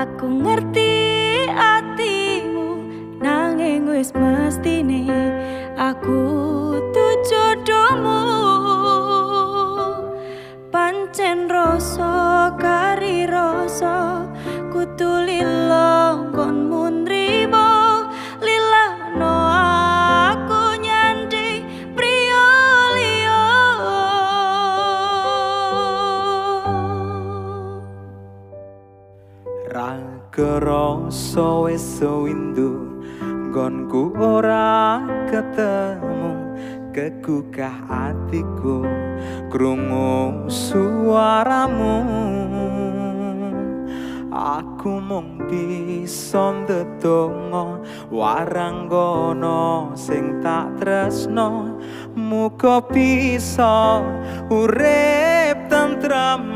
Aku ngerti atimu, nanging wis mestine aku tuh jodohmu. Pancen rasa kari rasa kudu lilo nggonmu nrimo. Lilahno aku nyandhi priya liya. Ra kerasa wis sewindu nggonku ora ketemu, kegugah atiku krungu suaramu. Aku mung bisa ndedonga waranggana sing tak tresno, muga bisa urip tentrem.